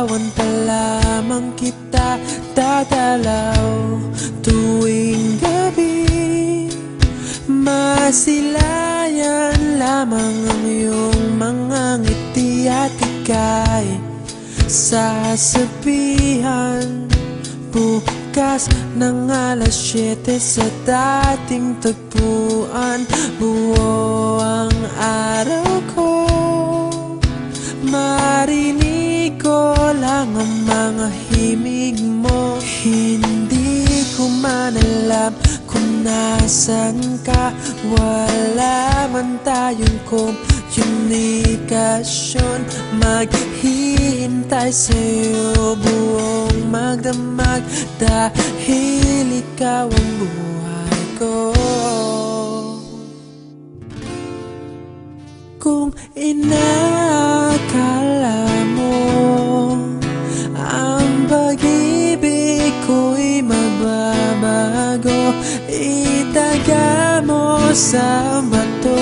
Nililigawan pa lamang kita dadalaw tuwing gabi. Masilayan lamang ang iyong mga ngiti at ika'y sasabihan bukas ng alas 7 sa dating tagpuan. Buo ang araw ko, marinig ko lang ang mga himig mo. Hindi ko man alam kung nasan ka, wala man tayong komunikasyon. Maghihintay sa'yo buong magdamag dahil ikaw ang buhay ko. Kung inakala mo ang pag-ibig ko'y mababago, itaga mo sa bato.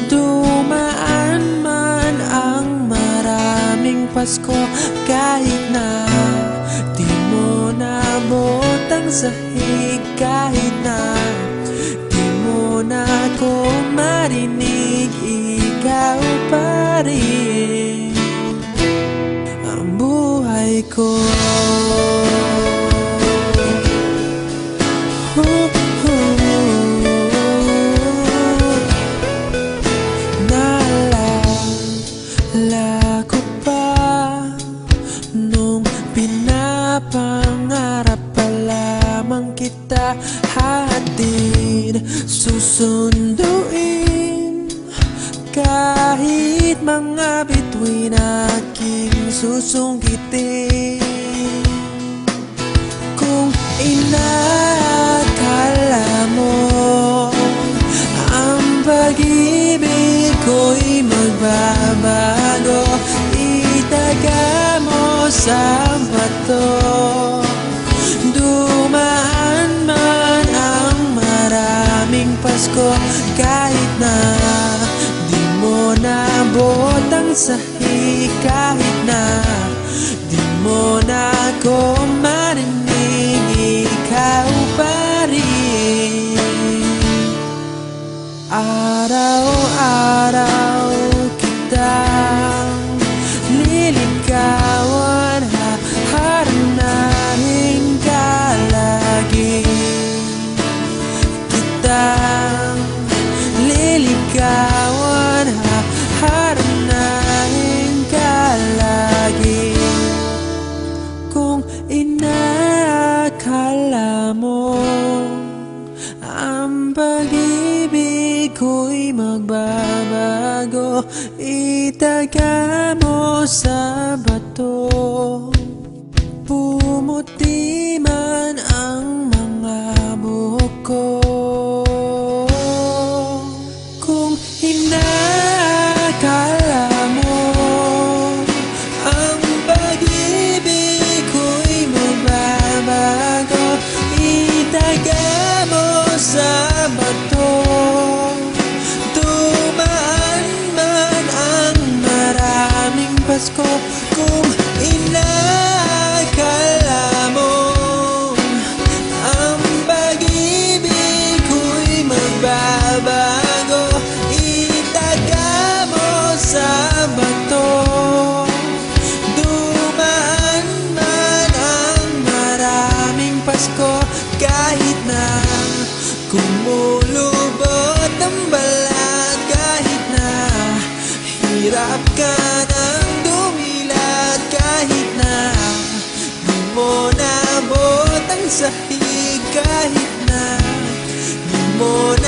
Dumaan man ang maraming Pasko, kahit na di mo nabot ang sahig, kahit na di mo na ako marinig, ikaw pa rin ang buhay ko. Naalala ko pa nung pinapangarap pa lamang kita, hatid susunduin kahit mga bituin aking susungkitin. Kung inakala mo ang pag-ibig ko'y magbabago, itaga mo sa bato. Dumaan man ang maraming Pasko, kahit na di mo nabot ang sahig, kahit na di mo na ako marinig, ikaw pa rin. Araw-araw kitang liligawan, haharanahin ka lagi. Kitang liligawan, haharanahin ka lagi. Kung inakala mo ang pag-ibig ko'y magbabago, itaga mo sa bato. Pumuti man ang mga buhok ko. Kung inakala mo ang pag-ibig ko'y magbabago, itaga mo sa bato. Dumaan man ang maraming Pasko, kung inakala mo ang pag-ibig ko'y magbabago, itaga mo sa bato. Dumaan man ang maraming Pasko, kahit na kumulubot ang balat, kahit na hirap ka ng dumilat, kahit na di mo nabot ang sahig, kahit na di mo